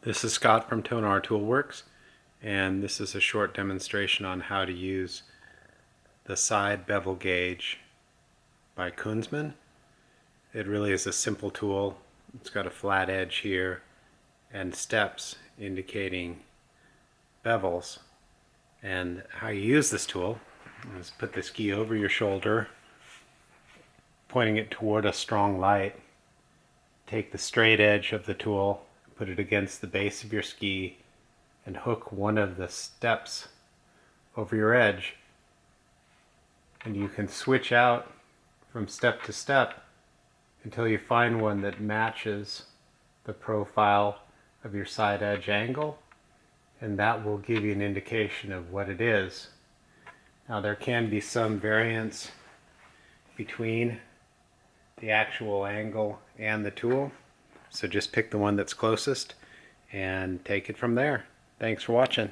This is Scott from Tonar Toolworks, and this is a short demonstration on how to use the side bevel gauge by Kunzman. It really is a simple tool. It's got a flat edge here and steps indicating bevels. And how you use this tool is put the ski over your shoulder, pointing it toward a strong light. Take the straight edge of the tool, put it against the base of your ski, and hook one of the steps over your edge. And you can switch out from step to step until you find one that matches the profile of your side edge angle, and that will give you an indication of what it is. Now there can be some variance between the actual angle and the tool, so just pick the one that's closest and take it from there. Thanks for watching.